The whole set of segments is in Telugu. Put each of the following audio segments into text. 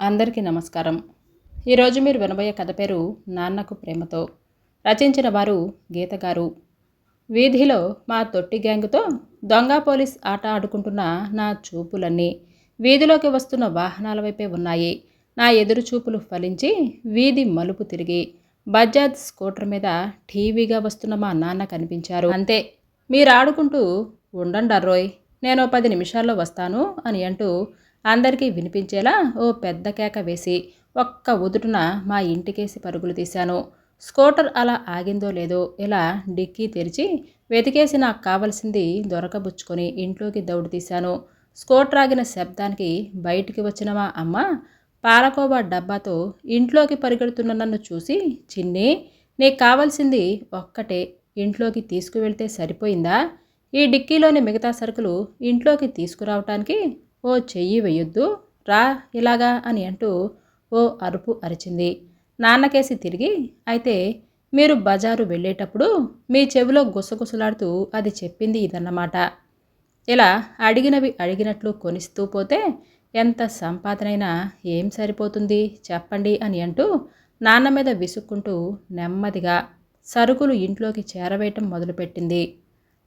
అందరికీ నమస్కారం. ఈరోజు మీరు వినబోయే కథ పేరు నాన్నకు ప్రేమతో. రచించిన వారు గీత గారు. వీధిలో మా తొట్టి గ్యాంగుతో దొంగ పోలీస్ ఆట ఆడుకుంటున్న నా చూపులన్నీ వీధిలోకి వస్తున్న వాహనాల వైపే ఉన్నాయి. నా ఎదురు చూపులు ఫలించి వీధి మలుపు తిరిగి బజాజ్ స్కూటర్ మీద టీవీగా వస్తున్న మా నాన్న కనిపించారు. అంతే, మీరు ఆడుకుంటూ ఉండండర్రోయ్, నేను 10 నిమిషాల్లో వస్తాను అని అంటూ అందరికీ వినిపించేలా ఓ పెద్ద కేక వేసి ఒక్క ఉదుటున మా ఇంటికేసి పరుగులు తీశాను. స్కూటర్ అలా ఆగిందో లేదో ఇలా డిక్కీ తెరిచి వెతికేసి నాకు కావలసింది దొరకబుచ్చుకొని ఇంట్లోకి దౌడు తీశాను. స్కూటర్ ఆగిన శబ్దానికి బయటికి వచ్చిన మా అమ్మ పాలకోవా డబ్బాతో ఇంట్లోకి పరిగెడుతున్న నన్ను చూసి, చిన్ని, నీకు కావాల్సింది ఒక్కటే, ఇంట్లోకి తీసుకువెళ్తే సరిపోయిందా? ఈ డిక్కీలోని మిగతా సరుకులు ఇంట్లోకి తీసుకురావటానికి ఓ చెయ్యి వేయొద్దు, రా ఇలాగా అని అంటూ ఓ అరుపు అరిచింది. నాన్నకేసి తిరిగి, అయితే మీరు బజారు వెళ్ళేటప్పుడు మీ చెవిలో గుసగుసలాడుతూ అది చెప్పింది ఇదన్నమాట. ఇలా అడిగినవి అడిగినట్లు కొనిస్తూ పోతే ఎంత సంపాదనైనా ఏం సరిపోతుంది చెప్పండి అని అంటూ నాన్న మీద విసుక్కుంటూ నెమ్మదిగా సరుకులు ఇంట్లోకి చేరవేయటం మొదలుపెట్టింది.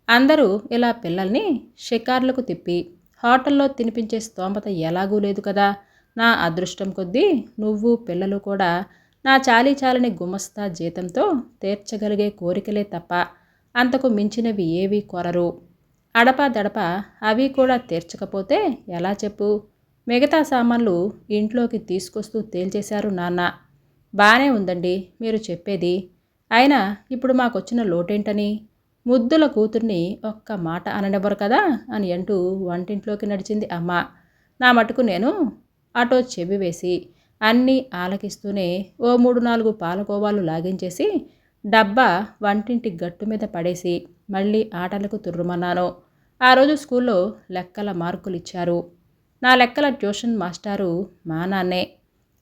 అందరూ ఇలా పిల్లల్ని షికార్లకు తిప్పి హోటల్లో తినిపించే స్తోమత ఎలాగూ లేదు కదా. నా అదృష్టం కొద్దీ నువ్వు పిల్లలు కూడా నా చాలీచాలని గుమస్తా జీతంతో తీర్చగలిగే కోరికలే తప్ప అంతకు మించినవి ఏవీ కోరరు. అడపా దడప అవి కూడా తీర్చకపోతే ఎలా చెప్పు? మిగతా సామాన్లు ఇంట్లోకి తీసుకొస్తూ తేల్చేశారు నాన్న. బానే ఉందండి మీరు చెప్పేది, అయినా ఇప్పుడు మాకొచ్చిన లోటేంటని? ముద్దుల కూతుర్ని ఒక్క మాట అననివ్వరు కదా అని అంటూ వంటింట్లోకి నడిచింది అమ్మ. నా మటుకు నేను అటో చెవి వేసి అన్నీ ఆలకిస్తూనే ఓ 3-4 పాలకోవాలు లాగించేసి డబ్బా వంటింటి గట్టు మీద పడేసి మళ్ళీ ఆటలకు తుర్రుమన్నాను. ఆ రోజు స్కూల్లో లెక్కల మార్కులు ఇచ్చారు. నా లెక్కల ట్యూషన్ మాస్టారు మా నాన్నే.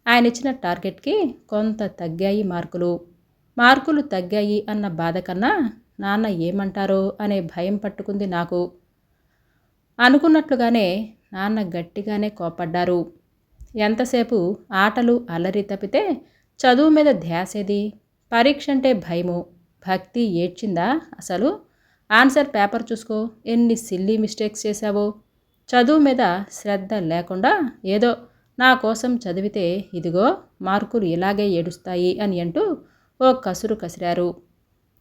ఆయన ఇచ్చిన టార్గెట్కి కొంత తగ్గాయి మార్కులు తగ్గాయి అన్న బాధ కన్నా నాన్న ఏమంటారో అనే భయం పట్టుకుంది నాకు. అనుకున్నట్లుగానే నాన్న గట్టిగానే కోపడ్డారు. ఎంతసేపు ఆటలు అల్లరి తప్పితే చదువు మీద ధ్యాసేది? పరీక్ష అంటే భయము, భక్తి ఏడ్చిందా అసలు? ఆన్సర్ పేపర్ చూసుకో, ఎన్ని సిల్లీ మిస్టేక్స్ చేశావో. చదువు మీద శ్రద్ధ లేకుండా ఏదో నా కోసం చదివితే ఇదిగో మార్కులు ఇలాగే ఏడుస్తాయి అని అంటూ ఓ కసురు కసిరారు.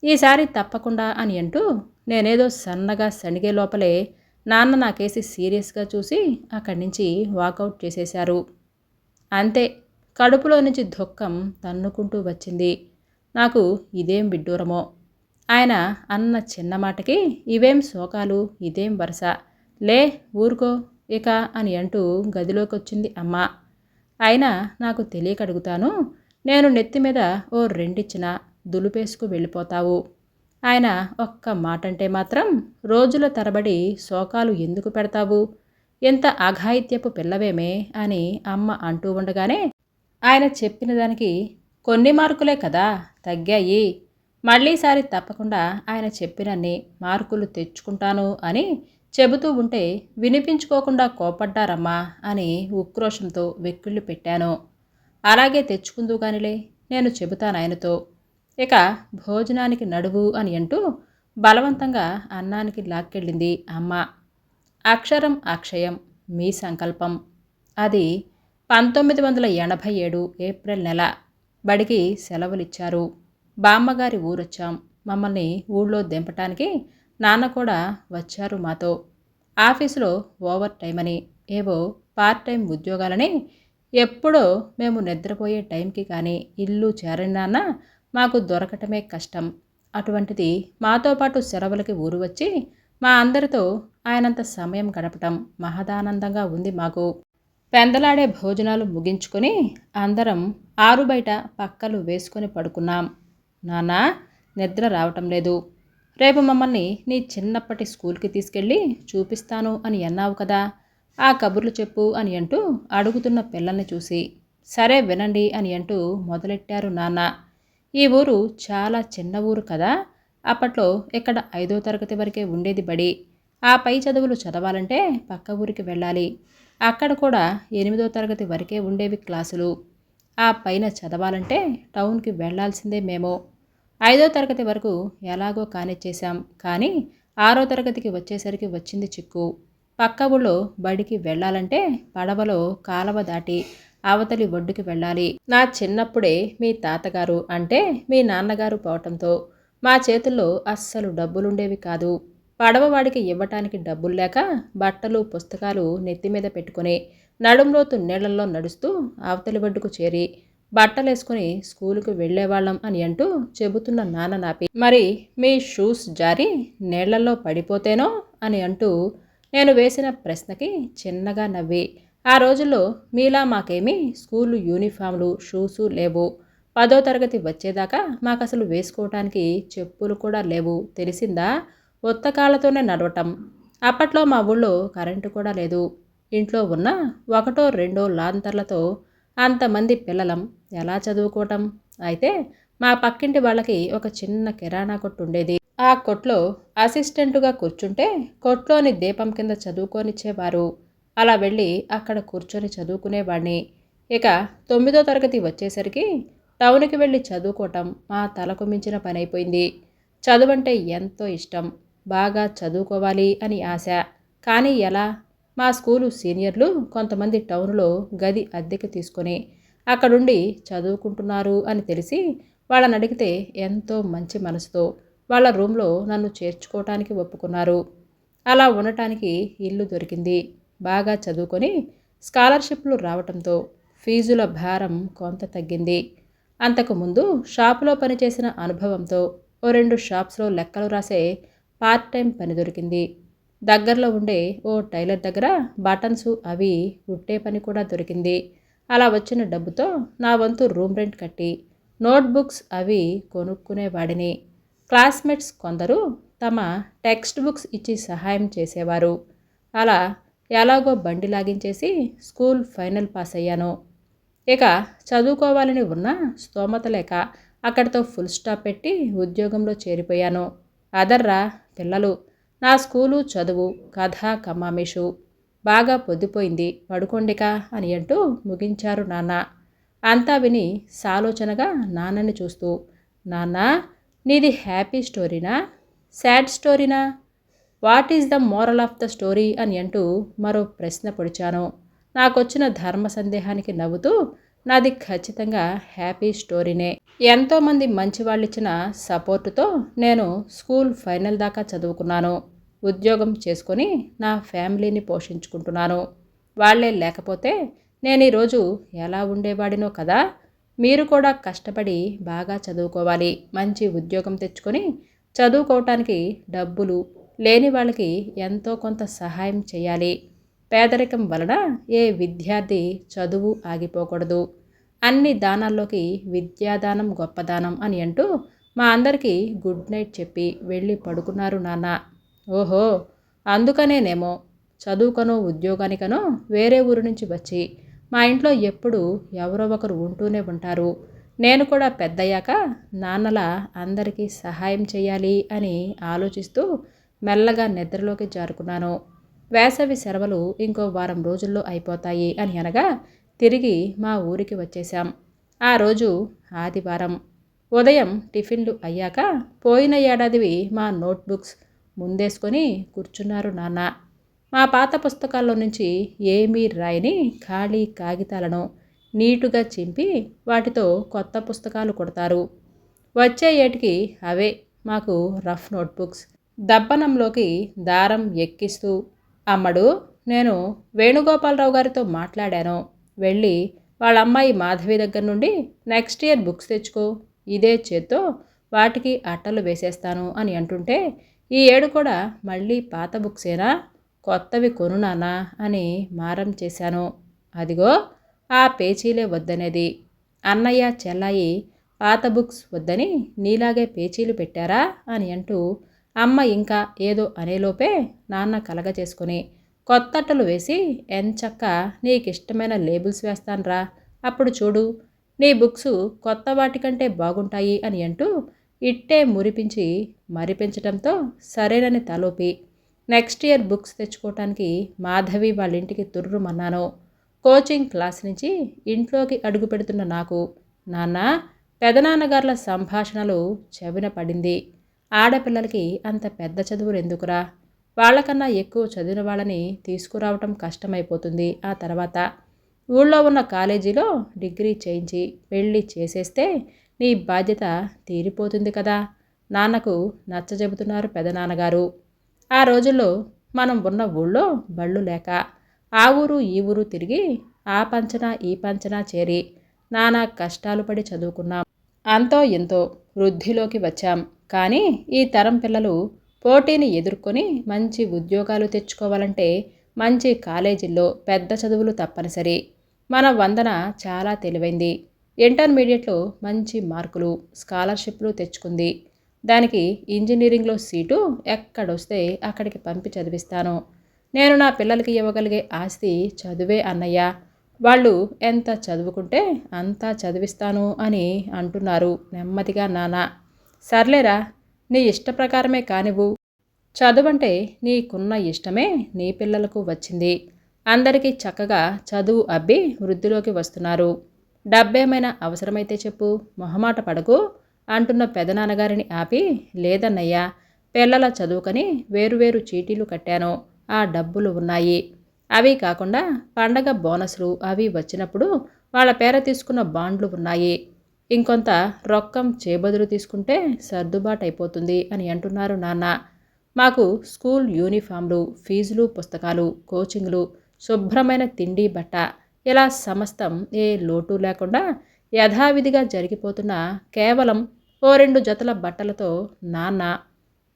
ఈసారి తప్పకుండా అని అంటూ నేనేదో సన్నగా సణిగే లోపలే నాన్న నాకేసి సీరియస్గా చూసి అక్కడి నుంచి వాకౌట్ చేసేశారు. అంతే, కడుపులో నుంచి దుఃఖం తన్నుకుంటూ వచ్చింది నాకు. ఇదేం విడ్డూరమో, ఆయన అన్న చిన్న మాటకి ఇవేం శోకాలు, ఇదేం వరస, లే ఊరుకో ఇక అని అంటూ గదిలోకి వచ్చింది అమ్మ. అయినా నాకు తెలియక అడుగుతాను, నేను నెత్తి మీద ఓ రెండిచ్చినా దులిపేసుకు వెళ్ళిపోతావు. ఆయన ఒక్క మాటంటే మాత్రం రోజుల తరబడి శోకాలు ఎందుకు పెడతావు? ఎంత అఘాయిత్యపు పిల్లవేమే అని అమ్మ అంటూ ఉండగానే ఆయన చెప్పిన దానికి కొన్ని మార్కులే కదా తగ్గాయి, మళ్ళీసారి తప్పకుండా ఆయన చెప్పినన్ని మార్కులు తెచ్చుకుంటాను అని చెబుతూ ఉంటే వినిపించుకోకుండా కోపడ్డారమ్మా అని ఉక్రోషంతో వెక్కిళ్ళు పెట్టాను. అలాగే తెచ్చుకుందుగానిలే, నేను చెబుతాను ఆయనతో. ఇక భోజనానికి నడువు అని అంటూ బలవంతంగా అన్నానికి లాక్కెళ్ళింది అమ్మ. అక్షరం అక్షయం మీ సంకల్పం. అది 1987 ఏప్రిల్ నెల. బడికి సెలవులిచ్చారు. బామ్మగారి ఊరొచ్చాం. మమ్మల్ని ఊళ్ళో దింపటానికి నాన్న కూడా వచ్చారు మాతో. ఆఫీసులో ఓవర్ టైం అని, ఏవో పార్ట్ టైం ఉద్యోగాలని ఎప్పుడో మేము నిద్రపోయే టైంకి కానీ ఇల్లు చేరని నాన్న మాకు దొరకటమే కష్టం. అటువంటిది మాతో పాటు సెలవులకి ఊరు వచ్చి మా అందరితో ఆయనంత సమయం గడపటం మహదానందంగా ఉంది మాకు. పెందలాడే భోజనాలు ముగించుకొని అందరం ఆరు బయట పక్కలు వేసుకొని పడుకున్నాం. నాన్న, నిద్ర రావటం లేదు. రేపు మమ్మల్ని నీ చిన్నప్పటి స్కూల్కి తీసుకెళ్ళి చూపిస్తాను అని అన్నావు కదా, ఆ కబుర్లు చెప్పు అని అంటూ అడుగుతున్న పిల్లల్ని చూసి, సరే వినండి అని అంటూ మొదలెట్టారు నాన్న. ఈ ఊరు చాలా చిన్న ఊరు కదా. అప్పట్లో ఇక్కడ 5వ తరగతి వరకే ఉండేది బడి. ఆ పై చదువులు చదవాలంటే పక్క ఊరికి వెళ్ళాలి. అక్కడ కూడా 8వ తరగతి వరకే ఉండేవి క్లాసులు. ఆ పైన చదవాలంటే టౌన్కి వెళ్లాల్సిందే మేము. 5వ తరగతి వరకు ఎలాగో కానిచ్చేశాం. కానీ 6వ తరగతికి వచ్చేసరికి వచ్చింది చిక్కు. పక్క ఊళ్ళో బడికి వెళ్ళాలంటే పడవలో కాలవ దాటి అవతలి ఒడ్డుకి వెళ్ళాలి. నా చిన్నప్పుడే మీ తాతగారు అంటే మీ నాన్నగారు పోవటంతో మా చేతుల్లో అస్సలు డబ్బులుండేవి కాదు. పడవవాడికి ఇవ్వటానికి డబ్బులు లేక బట్టలు పుస్తకాలు నెత్తిమీద పెట్టుకుని నడుంలోతు నీళ్లలో నడుస్తూ అవతలి ఒడ్డుకు చేరి బట్టలేసుకుని స్కూలుకు వెళ్ళేవాళ్ళం అని అంటూ చెబుతున్న నాన్న నాపి, మరి మీ షూస్ జారి నీళ్లలో పడిపోతేనో అని అంటూ నేను వేసిన ప్రశ్నకి చిన్నగా నవ్వి, ఆ రోజుల్లో మీలా మాకేమీ స్కూలు యూనిఫామ్లు షూసు లేవు. 10వ తరగతి వచ్చేదాకా మాకసలు వేసుకోవటానికి చెప్పులు కూడా లేవు. తెలిసిందా? ఉత్తకాళ్ళతోనే నడవటం. అప్పట్లో మా ఊళ్ళో కరెంటు కూడా లేదు. ఇంట్లో ఉన్న ఒకటో రెండో లాంతర్లతో అంతమంది పిల్లలం ఎలా చదువుకోవటం? అయితే మా పక్కింటి వాళ్ళకి ఒక చిన్న కిరాణా కొట్టు ఉండేది. ఆ కొట్లో అసిస్టెంటుగా కూర్చుంటే కొట్లోని దీపం కింద చదువుకోనిచ్చేవారు. అలా వెళ్ళి అక్కడ కూర్చొని చదువుకునేవాడిని. ఇక 9వ తరగతి వచ్చేసరికి టౌన్కి వెళ్ళి చదువుకోవటం మా తలకు మించిన పనైపోయింది. చదువంటే ఎంతో ఇష్టం. బాగా చదువుకోవాలి అని ఆశ. కానీ ఎలా? మా స్కూలు సీనియర్లు కొంతమంది టౌన్లో గది అద్దెకి తీసుకొని అక్కడుండి చదువుకుంటున్నారు అని తెలిసి వాళ్ళని అడిగితే ఎంతో మంచి మనసుతో వాళ్ళ రూమ్లో నన్ను చేర్చుకోవటానికి ఒప్పుకున్నారు. అలా ఉండటానికి ఇల్లు దొరికింది. బాగా చదువుకొని స్కాలర్షిప్లు రావటంతో ఫీజుల భారం కొంత తగ్గింది. అంతకుముందు షాపులో పనిచేసిన అనుభవంతో ఓ 2 షాప్స్లో లెక్కలు రాసే పార్ట్ టైం పని దొరికింది. దగ్గరలో ఉండే ఓ టైలర్ దగ్గర బటన్స్ అవి కుట్టే పని కూడా దొరికింది. అలా వచ్చిన డబ్బుతో నా వంతు రూమ్ రెంట్ కట్టి నోట్బుక్స్ అవి కొనుక్కునేవాడిని. క్లాస్మేట్స్ కొందరు తమ టెక్స్ట్ బుక్స్ ఇచ్చి సహాయం చేసేవారు. అలా ఎలాగో బండి లాగించేసి స్కూల్ ఫైనల్ పాస్ అయ్యాను. ఇక చదువుకోవాలని ఉన్న స్తోమత లేక అక్కడితో ఫుల్ స్టాప్ పెట్టి ఉద్యోగంలో చేరిపోయాను. అదర్రా పిల్లలు, నా స్కూలు చదువు కథ కమామేషు. బాగా పొద్దుపోయింది, పడుకోండిక అని అంటూ ముగించారు నాన్న. అంతా విని సాలోచనగా నాన్నని చూస్తూ, నాన్న, నీది హ్యాపీ స్టోరీనా, సాడ్ స్టోరీనా, what is the moral of the story అని అంటూ మరో ప్రశ్న పొడిచాను. నాకొచ్చిన ధర్మ సందేహానికి నవ్వుతూ, నాది ఖచ్చితంగా హ్యాపీ స్టోరీనే. ఎంతోమంది మంచి వాళ్ళిచ్చిన సపోర్టుతో నేను స్కూల్ ఫైనల్ దాకా చదువుకున్నాను. ఉద్యోగం చేసుకొని నా ఫ్యామిలీని పోషించుకుంటున్నాను. వాళ్లే లేకపోతే నేను ఈరోజు ఎలా ఉండేవాడినో కదా. మీరు కూడా కష్టపడి బాగా చదువుకోవాలి. మంచి ఉద్యోగం తెచ్చుకొని చదువుకోవటానికి డబ్బులు లేని వాళ్ళకి ఎంతో కొంత సహాయం చేయాలి. పేదరికం వలన ఏ విద్యార్థి చదువు ఆగిపోకూడదు. అన్ని దానాల్లోకి విద్యాదానం గొప్పదానం అని అంటూ మా అందరికీ గుడ్ నైట్ చెప్పి వెళ్ళి పడుకున్నారు నాన్న. ఓహో, అందుకనేనేమో చదువుకనో ఉద్యోగానికనో వేరే ఊరు నుంచి వచ్చి మా ఇంట్లో ఎప్పుడూ ఎవరో ఒకరు ఉంటూనే ఉంటారు. నేను కూడా పెద్దయ్యాక నాన్నలా అందరికీ సహాయం చేయాలి అని ఆలోచిస్తూ మెల్లగా నిద్రలోకి జారుకున్నాను. వేసవి సెలవులు ఇంకో వారం రోజుల్లో అయిపోతాయి అని అనగా తిరిగి మా ఊరికి వచ్చేశాం. ఆ రోజు ఆదివారం. ఉదయం టిఫిన్లు అయ్యాక పోయిన ఏడాదివి మా నోట్బుక్స్ ముందేసుకొని కూర్చున్నారు నాన్న. మా పాత పుస్తకాల్లో నుంచి ఏమీ రాయని ఖాళీ కాగితాలను నీటుగా చింపి వాటితో కొత్త పుస్తకాలు కొడతారు. వచ్చే ఏటికి అవే మాకు రఫ్ నోట్బుక్స్. దబ్బనంలోకి దారం ఎక్కిస్తూ, అమ్మడు, నేను వేణుగోపాలరావు గారితో మాట్లాడాను. వెళ్ళి వాళ్ళ అమ్మాయి మాధవి దగ్గర నుండి నెక్స్ట్ ఇయర్ బుక్స్ తెచ్చుకో. ఇదే చేత్తో వాటికి అట్టలు వేసేస్తాను అని అంటుంటే, ఈ ఏడు కూడా మళ్ళీ పాత బుక్సేనా, కొత్తవి కొనునానా అని మారం చేశాను. అదిగో ఆ పేచీలే వద్దనేది. అన్నయ్య చెల్లాయి పాత బుక్స్ వద్దని నీలాగే పేచీలు పెట్టారా అని అంటూ అమ్మ ఇంకా ఏదో అనేలోపే నాన్న కలగజేసుకొని కొత్తట్టలు వేసి, ఎంచక్క నీకిష్టమైన లేబుల్స్ వేస్తాన్రా, అప్పుడు చూడు, నీ బుక్స్ కొత్త వాటికంటే బాగుంటాయి అని అంటూ ఇట్టే మురిపించి మరిపించటంతో సరేనని తలోపి నెక్స్ట్ ఇయర్ బుక్స్ తెచ్చుకోవటానికి మాధవి వాళ్ళ ఇంటికి తుర్రుమన్నాను. కోచింగ్ క్లాస్ నుంచి ఇంట్లోకి అడుగు పెడుతున్న నాకు నాన్న పెదనాన్నగార్ల సంభాషణలు చెవిన పడింది. ఆడపిల్లలకి అంత పెద్ద చదువులు ఎందుకురా, వాళ్ళకన్నా ఎక్కువ చదివిన వాళ్ళని తీసుకురావటం కష్టమైపోతుంది. ఆ తర్వాత ఊళ్ళో ఉన్న కాలేజీలో డిగ్రీ చేయించి పెళ్ళి చేసేస్తే నీ బాధ్యత తీరిపోతుంది కదా. నాన్నకు నచ్చజెబుతున్నారు పెదనాన్నగారు. ఆ రోజుల్లో మనం ఉన్న ఊళ్ళో బళ్ళు లేక ఆ ఊరు ఈ ఊరు తిరిగి ఆ పంచన ఈ పంచన చేరి నానా కష్టాలు పడి చదువుకున్నాం. అంతో ఎంతో వృద్ధిలోకి వచ్చాం. కానీ ఈ తరం పిల్లలు పోటీని ఎదుర్కొని మంచి ఉద్యోగాలు తెచ్చుకోవాలంటే మంచి కాలేజీల్లో పెద్ద చదువులు తప్పనిసరి. మన వందన చాలా తెలివైంది. ఇంటర్మీడియట్లో మంచి మార్కులు స్కాలర్షిప్లు తెచ్చుకుంది. దానికి ఇంజనీరింగ్లో సీటు ఎక్కడొస్తే అక్కడికి పంపి చదివిస్తాను. నేను నా పిల్లలకి ఇవ్వగలిగే ఆస్తి చదువే అన్నయ్య. వాళ్ళు ఎంత చదువుకుంటే అంతా చదివిస్తాను అని అంటున్నారు నెమ్మదిగా నాన్న. సర్లేరా, నీ ఇష్ట ప్రకారమే కానివ్వు. చదువంటే నీకున్న ఇష్టమే నీ పిల్లలకు వచ్చింది. అందరికీ చక్కగా చదువు అబ్బి వృద్ధిలోకి వస్తున్నారు. డబ్బేమైనా అవసరమైతే చెప్పు, మొహమాట పడకు అంటున్న పెదనాన్నగారిని ఆపి, లేదన్నయ్యా, పిల్లల చదువుకని వేరువేరు చీటీలు కట్టాను. ఆ డబ్బులు ఉన్నాయి. అవి కాకుండా పండగ బోనస్లు అవి వచ్చినప్పుడు వాళ్ళ పేర తీసుకున్న బాండ్లు ఉన్నాయి. ఇంకొంత రొక్కం చేబదులు తీసుకుంటే సర్దుబాటు అయిపోతుంది అని అంటున్నారు నాన్న. మాకు స్కూల్ యూనిఫామ్లు, ఫీజులు, పుస్తకాలు, కోచింగ్లు, శుభ్రమైన తిండి బట్ట, ఇలా సమస్తం ఏ లోటు లేకుండా యథావిధిగా జరిగిపోతున్న కేవలం ఓ 2 జతల బట్టలతో నాన్న,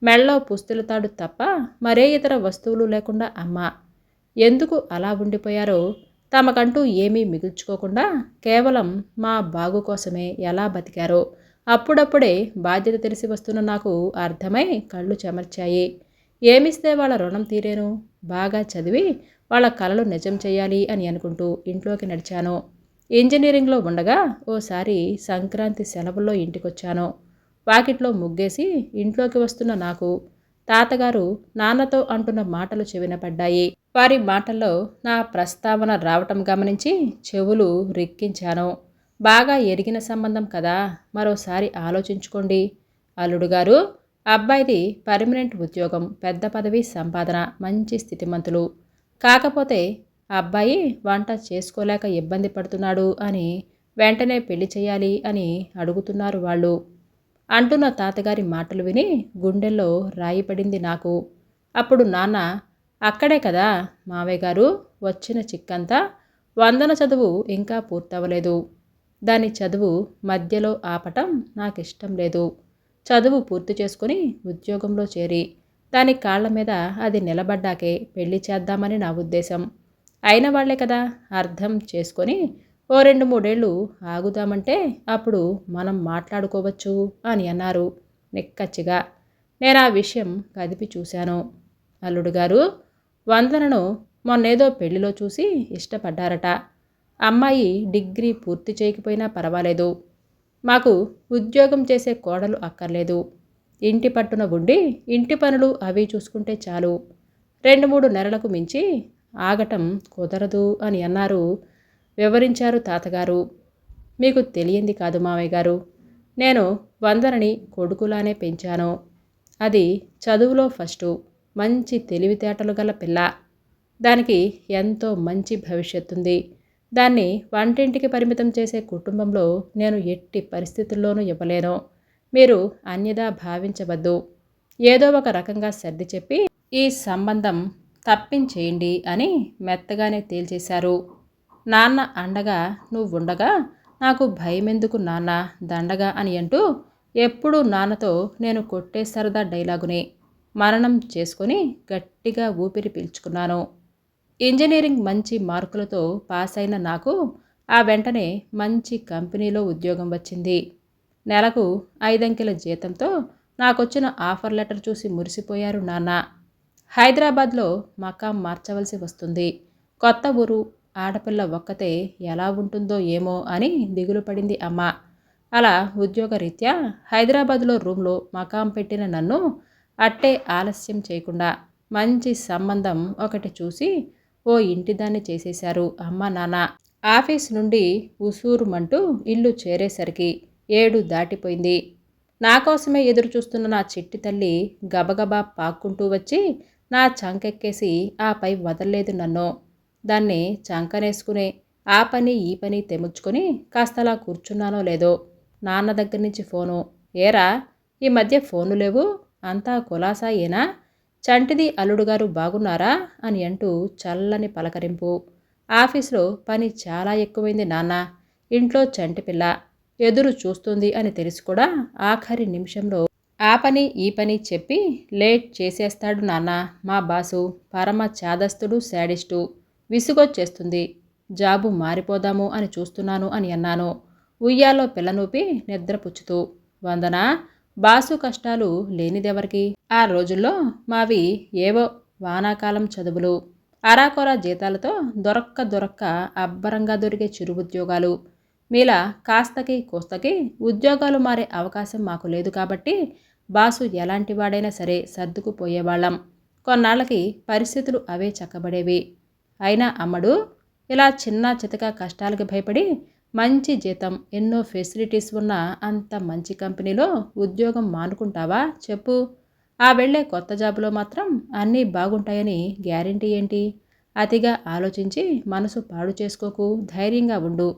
మెళ్ళో పుస్తులతాడు తప్ప మరే ఇతర వస్తువులు లేకుండా అమ్మ ఎందుకు అలా ఉండిపోయారో, తమకంటూ ఏమీ మిగుల్చుకోకుండా కేవలం మా బాగు కోసమే ఎలా బతికారో అప్పుడప్పుడే బాధ్యత తెలిసి వస్తున్న నాకు అర్థమై కళ్ళు చెమర్చాయి. ఏమిస్తే వాళ్ళ రుణం తీరేను? బాగా చదివి వాళ్ళ కలలు నిజం చేయాలి అని అనుకుంటూ ఇంట్లోకి నడిచాను. ఇంజనీరింగ్లో ఉండగా ఓసారి సంక్రాంతి సెలవుల్లో ఇంటికొచ్చాను. వాకిట్లో ముగ్గేసి ఇంట్లోకి వస్తున్న నాకు తాతగారు నాన్నతో అంటున్న మాటలు చెవిన పడ్డాయి. వారి మాటల్లో నా ప్రస్తావన రావటం గమనించి చెవులు రిక్కించాను. బాగా ఎరిగిన సంబంధం కదా, మరోసారి ఆలోచించుకోండి. అల్లుడు గారు, అబ్బాయిది పర్మనెంట్ ఉద్యోగం, పెద్ద పదవి, సంపాదన, మంచి స్థితిమంతులు. కాకపోతే అబ్బాయి వంట చేసుకోలేక ఇబ్బంది పడుతున్నాడు అని వెంటనే పెళ్లి చేయాలి అని అడుగుతున్నారు వాళ్ళు అంటున్న తాతగారి మాటలు విని గుండెల్లో రాయి పడింది నాకు. అప్పుడు నాన్న, అక్కడే కదా మావయ్య గారు వచ్చిన చిక్కంతా, వందన చదువు ఇంకా పూర్తవలేదు. దాని చదువు మధ్యలో ఆపటం నాకిష్టం లేదు. చదువు పూర్తి చేసుకుని ఉద్యోగంలో చేరి దాని కాళ్ల మీద అది నిలబడ్డాకే పెళ్లి చేద్దామని నా ఉద్దేశం. అయిన వాళ్లే కదా, అర్థం చేసుకొని ఓ 2-3 ఏళ్ళు ఆగుదామంటే అప్పుడు మనం మాట్లాడుకోవచ్చు అని అన్నారు నిక్కచ్చిగా. నేను ఆ విషయం కదిపి చూశాను. అల్లుడు గారు, వందనను మొన్నేదో పెళ్లిలో చూసి ఇష్టపడ్డారట. అమ్మాయి డిగ్రీ పూర్తి చేయకపోయినా పర్వాలేదు. మాకు ఉద్యోగం చేసే కోడలు అక్కర్లేదు. ఇంటి పట్టున ఉండి ఇంటి పనులు అవి చూసుకుంటే చాలు. 2-3 నెలలకు మించి ఆగటం కుదరదు అని అన్నారు, వివరించారు తాతగారు. మీకు తెలియంది కాదు మావయ్య గారు, నేను వందనని కొడుకులానే పెంచాను. అది చదువులో ఫస్టు, మంచి తెలివితేటలు గల పిల్ల. దానికి ఎంతో మంచి భవిష్యత్తుంది. దాన్ని వంటింటికి పరిమితం చేసే కుటుంబంలో నేను ఎట్టి పరిస్థితుల్లోనూ ఇవ్వలేను. మీరు అన్యదా భావించవద్దు. ఏదో ఒక రకంగా సర్ది చెప్పి ఈ సంబంధం తప్పించేయండి అని మెత్తగానే తేల్చేశారు. నాన్న అండగా నువ్వుండగా నాకు భయమెందుకు నాన్న, దండగా అని అంటూ ఎప్పుడూ నాన్నతో నేను కొట్టే సరదా డైలాగుని మననం చేసుకొని గట్టిగా ఊపిరి పీల్చుకున్నాను. ఇంజనీరింగ్ మంచి మార్కులతో పాస్ అయిన నాకు ఆ వెంటనే మంచి కంపెనీలో ఉద్యోగం వచ్చింది. నెలకు 5 అంకెల జీతంతో నాకొచ్చిన ఆఫర్ లెటర్ చూసి మురిసిపోయారు నాన్న. హైదరాబాద్లో మకాం మార్చవలసి వస్తుంది. కొత్త ఊరు, ఆడపిల్ల ఒక్కతే ఎలా ఉంటుందో ఏమో అని దిగులు పడింది అమ్మ. అలా ఉద్యోగరీత్యా హైదరాబాద్లో రూమ్లో మకాం పెట్టిన నన్ను అట్టే ఆలస్యం చేయకుండా మంచి సంబంధం ఒకటి చూసి ఓ ఇంటిదాన్ని చేసేశారు అమ్మ నాన్న. ఆఫీస్ నుండి ఉసూరుమంటూ ఇల్లు చేరేసరికి 7 దాటిపోయింది. నా కోసమే ఎదురు చూస్తున్న నా చిట్టి తల్లి గబగబా పాక్కుంటూ వచ్చి నా చంకెక్కేసి ఆపై వదల్లేదు నన్ను. దాన్ని చంకనేసుకునే ఆ పని ఈ పని తెముచ్చుకొని కాస్తలా కూర్చున్నానో లేదో నాన్న దగ్గర నుంచి ఫోను. ఏరా, ఈ మధ్య ఫోను లేవు, అంతా కులాసా ఏనా? చంటిది అల్లుడుగారు బాగున్నారా అని అంటూ చల్లని పలకరింపు. ఆఫీసులో పని చాలా ఎక్కువైంది నాన్న. ఇంట్లో చంటి పిల్ల ఎదురు చూస్తుంది అని తెలిసి కూడా ఆఖరి నిమిషంలో ఆ పని ఈ పని చెప్పి లేట్ చేసేస్తాడు నాన్న మా బాసు. పరమ చాదస్తుడు, శాడిస్టు. విసుగొచ్చేస్తుంది. జాబు మారిపోదాము అని చూస్తున్నాను అని అన్నాను ఉయ్యాలో పిల్లనూపి నిద్రపుచ్చుతూ. వందన, బాసు కష్టాలు లేనిదెవరికి? ఆ రోజుల్లో మావి ఏవో వానాకాలం చదువులు, అరాకొరా జీతాలతో దొరక్క అబ్బరంగా దొరికే చిరు ఉద్యోగాలు. మీలా కాస్తకి కూస్తకి ఉద్యోగాలు మారే అవకాశం మాకు లేదు కాబట్టి బాసు ఎలాంటి వాడైనా సరే సర్దుకుపోయేవాళ్ళం. కొన్నాళ్ళకి పరిస్థితులు అవే చక్కబడేవి. అయినా అమ్మడు, ఇలా చిన్న చితక కష్టాలకి భయపడి మంచి జీతం, ఎన్నో ఫెసిలిటీస్ ఉన్న అంత మంచి కంపెనీలో ఉద్యోగం మానుకుంటావా చెప్పు? ఆ వెళ్ళే కొత్త జాబులో మాత్రం అన్నీ బాగుంటాయని గ్యారెంటీ ఏంటి? అతిగా ఆలోచించి మనసు పాడు చేసుకోకు, ధైర్యంగా ఉండు,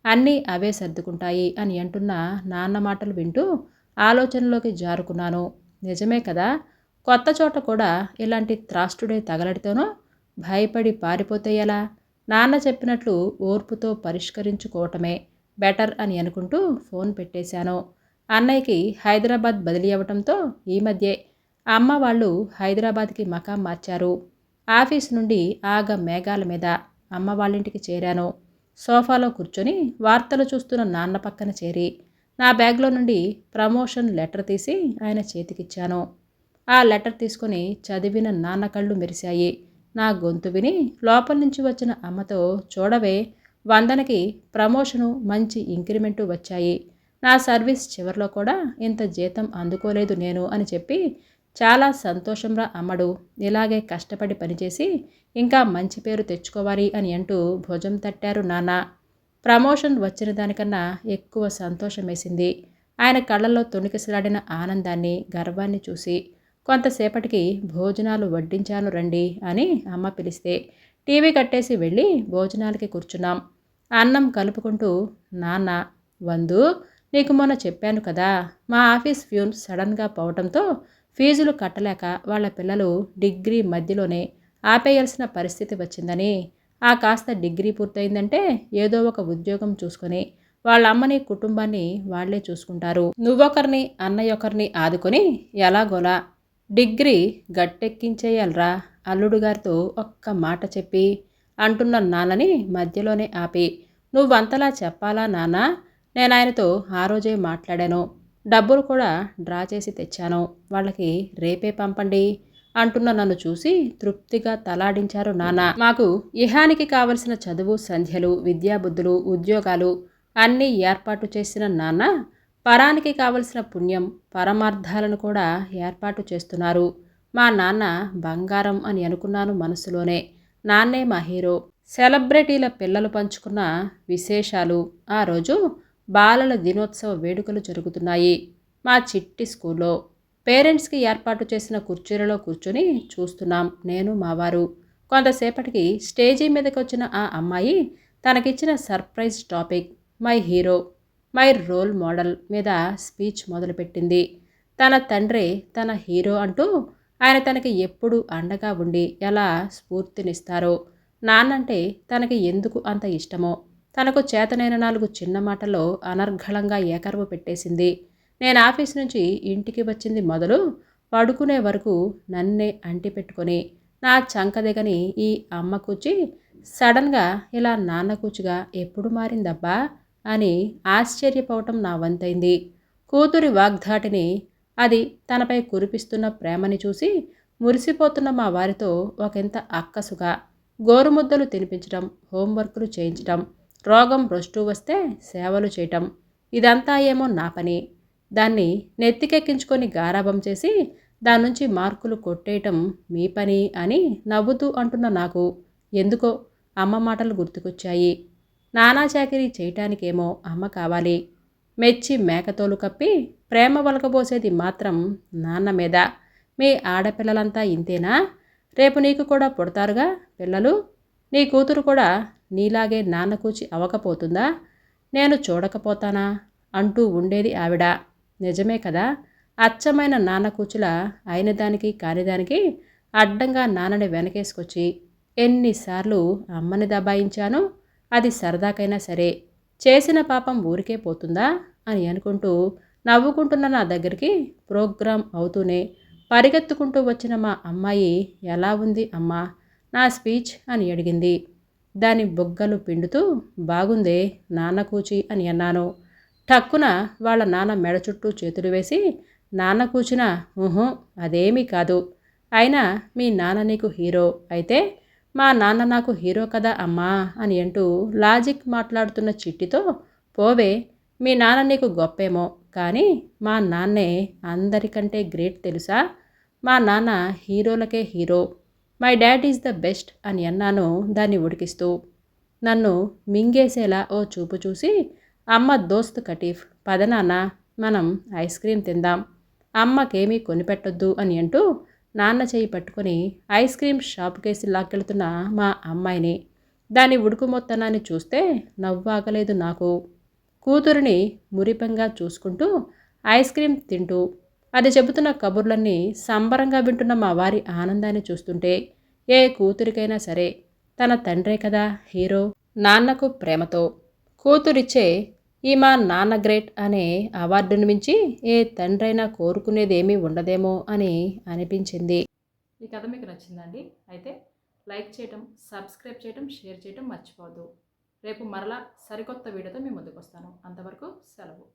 అన్నీ అవే సర్దుకుంటాయి అని అంటున్న నాన్న మాటలు వింటూ ఆలోచనలోకి జారుకున్నాను. నిజమే కదా, కొత్త చోట కూడా ఇలాంటి త్రాష్టుడే తగలడితేనో భయపడి పారిపోతే ఎలా? నాన్న చెప్పినట్లు ఓర్పుతో పరిష్కరించుకోవటమే బెటర్ అని అనుకుంటూ ఫోన్ పెట్టేశాను. అన్నయ్యకి హైదరాబాద్ బదిలీ అవ్వటంతో ఈ మధ్యే అమ్మ వాళ్ళు హైదరాబాద్కి మకాం మార్చారు. ఆఫీస్ నుండి ఆగ మేఘాల మీద అమ్మ వాళ్ళింటికి చేరాను. సోఫాలో కూర్చొని వార్తలు చూస్తున్న నాన్న పక్కన చేరి నా బ్యాగ్లో నుండి ప్రమోషన్ లెటర్ తీసి ఆయన చేతికిచ్చాను. ఆ లెటర్ తీసుకొని చదివిన నాన్న కళ్ళు మెరిశాయి. నా గొంతు విని లోపల నుంచి వచ్చిన అమ్మతో, చూడవే, వందనకి ప్రమోషను, మంచి ఇంక్రిమెంటు వచ్చాయి. నా సర్వీస్ చివరిలో కూడా ఇంత జీతం అందుకోలేదు నేను అని చెప్పి, చాలా సంతోషంరా అమ్మడు, ఇలాగే కష్టపడి పనిచేసి ఇంకా మంచి పేరు తెచ్చుకోవాలి అని అంటూ భుజం తట్టారు నాన్న. ప్రమోషన్ వచ్చిన దానికన్నా ఎక్కువ సంతోషం వేసింది ఆయన కళ్ళల్లో తొణికిసలాడిన ఆనందాన్ని, గర్వాన్ని చూసి. కొంతసేపటికి భోజనాలు వడ్డించాను రండి అని అమ్మ పిలిస్తే టీవీ కట్టేసి వెళ్ళి భోజనాలకి కూర్చున్నాం. అన్నం కలుపుకుంటూ, నాన్న, వందు, నీకు మొన్న చెప్పాను కదా, మా ఆఫీస్ ఫ్యూన్ సడన్గా పోవటంతో ఫీజులు కట్టలేక వాళ్ళ పిల్లలు డిగ్రీ మధ్యలోనే ఆపేయాల్సిన పరిస్థితి వచ్చిందని. ఆ కాస్త డిగ్రీ పూర్తయిందంటే ఏదో ఒక ఉద్యోగం చూసుకొని వాళ్ళ అమ్మని, కుటుంబాన్ని వాళ్లే చూసుకుంటారు. నువ్వొకరిని అన్నయ్యొకరిని ఆదుకొని ఎలాగోలా డిగ్రీ గట్టెక్కించేయాలరా అల్లుడు గారితో ఒక్క మాట చెప్పి అంటున్న నాన్నని మధ్యలోనే ఆపి, నువ్వంతలా చెప్పాలా నాన్న? నేను ఆయనతో ఆ రోజే మాట్లాడాను. డబ్బులు కూడా డ్రా చేసి తెచ్చాను. వాళ్ళకి రేపే పంపండి అంటున్న నన్ను చూసి తృప్తిగా తలాడించారు నాన్న. మాకు ఇహానికి కావలసిన చదువు, సంధ్యలు, విద్యాబుద్ధులు, ఉద్యోగాలు అన్నీ ఏర్పాటు చేసిన నాన్న పరానికి కావలసిన పుణ్యం, పరమార్థాలను కూడా ఏర్పాటు చేస్తున్నారు. మా నాన్న బంగారం అని అనుకున్నాను మనసులోనే. నాన్నే మా హీరో. సెలబ్రిటీల పిల్లలు పంచుకున్న విశేషాలు. ఆ రోజు బాలల దినోత్సవ వేడుకలు జరుగుతున్నాయి మా చిట్టి స్కూల్లో. పేరెంట్స్కి ఏర్పాటు చేసిన కుర్చీలలో కూర్చొని చూస్తున్నాం నేను, మావారు. కొంతసేపటికి స్టేజీ మీదకి వచ్చిన ఆ అమ్మాయి తనకిచ్చిన surprise topic my hero, my role model మీద స్పీచ్ మొదలుపెట్టింది. తన తండ్రే తన హీరో అంటూ ఆయన తనకి ఎప్పుడూ అండగా ఉండి ఎలా స్ఫూర్తినిస్తారో, నాన్నంటే తనకి ఎందుకు అంత ఇష్టమో తనకు చేతనైన 4 చిన్న మాటల్లో అనర్ఘళంగా ఏకరువు పెట్టేసింది. నేను ఆఫీస్ నుంచి ఇంటికి వచ్చింది మొదలు పడుకునే వరకు నన్నే అంటిపెట్టుకొని నా చంకదెగని ఈ అమ్మ కూచి సడన్గా ఇలా నాన్న కూచుగా ఎప్పుడు మారిందబ్బా అని ఆశ్చర్యపోవటం నా వంతైంది. కూతురి వాగ్ధాటిని, అది తనపై కురిపిస్తున్న ప్రేమని చూసి మురిసిపోతున్న మా వారితో ఒకంత అక్కసుగా గోరుముద్దలు తినిపించటం, హోంవర్కులు చేయించటం, రోగం రొస్టు వస్తే సేవలు చేయటం, ఇదంతా ఏమో నా పని. దాన్ని నెత్తికెక్కించుకొని గారాబం చేసి దాని నుంచి మార్కులు కొట్టేయటం మీ పని అని నవ్వుతూ అంటున్న నాకు ఎందుకో అమ్మ మాటలు గుర్తుకొచ్చాయి. నానా చాకిరీ చేయటానికేమో అమ్మ కావాలి. మెచ్చి మేకతోలు కప్పి ప్రేమ వలకబోసేది మాత్రం నాన్న మీద. మీ ఆడపిల్లలంతా ఇంతేనా? రేపు నీకు కూడా పుడతారుగా పిల్లలు. నీ కూతురు కూడా నీలాగే నాన్న కూచి అవ్వకపోతుందా? నేను చూడకపోతానా అంటూ ఉండేది ఆవిడ. నిజమే కదా, అచ్చమైన నాన్న కూచులా అయిన దానికి కానిదానికి అడ్డంగా నాన్నని వెనకేసుకొచ్చి ఎన్నిసార్లు అమ్మని దబాయించాను. అది సరదాకైనా సరే చేసిన పాపం ఊరికే పోతుందా అని అనుకుంటూ నవ్వుకుంటున్న నా దగ్గరికి ప్రోగ్రాం అవుతూనే పరిగెత్తుకుంటూ వచ్చిన మా అమ్మాయి ఎలా ఉంది అమ్మా నా స్పీచ్ అని అడిగింది. దాని బొగ్గలు పిండుతూ బాగుందే నాన్న కూచి అని అన్నాను. టక్కున వాళ్ళ నాన్న మెడ చుట్టూ చేతులు వేసి నాన్న కూచిన ఊహు అదేమీ కాదు. అయినా మీ నాన్న నీకు హీరో అయితే మా నాన్న నాకు హీరో కదా అమ్మా అని అంటూ లాజిక్ మాట్లాడుతున్న చిట్టితో పోవే, మీ నాన్న నీకు గొప్పేమో కానీ మా నాన్నే అందరికంటే గ్రేట్ తెలుసా. మా నాన్న హీరోలకే hero. My dad is the best అని అన్నాను దాన్ని ఉడికిస్తూ. నన్ను మింగేసేలా ఓ చూపు చూసి అమ్మ దోస్త్ కటీఫ్ పద నాన్న మనం ఐస్ క్రీమ్ తిందాం, అమ్మకేమీ కొనిపెట్టొద్దు అని అంటూ నాన్న చేయి పట్టుకొని ఐస్ క్రీమ్ షాప్కేసి లాక్కెళ్తున్న మా అమ్మాయిని దాని ఉడుకుమొత్తనాన్ని చూస్తే నవ్వాగలేదు నాకు. కూతురిని మురిపంగా చూసుకుంటూ ఐస్ క్రీమ్ తింటూ అది చెబుతున్న కబుర్లన్నీ సంబరంగా వింటున్న మా వారి ఆనందాన్ని చూస్తుంటే ఏ కూతురికైనా సరే తన తండ్రే కదా హీరో. నాన్నకు ప్రేమతో కూతురిచ్చే ఈ మా నాన్న గ్రేట్ అనే అవార్డును మించి ఏ తండ్రైనా కోరుకునేదేమీ ఉండదేమో అని అనిపించింది. ఈ కథ మీకు నచ్చిందండి? అయితే లైక్ చేయటం, సబ్స్క్రైబ్ చేయటం, షేర్ చేయటం మర్చిపోవద్దు. రేపు మరలా సరికొత్త వీడియోతో మీ ముందుకు వస్తాను. అంతవరకు సెలవు.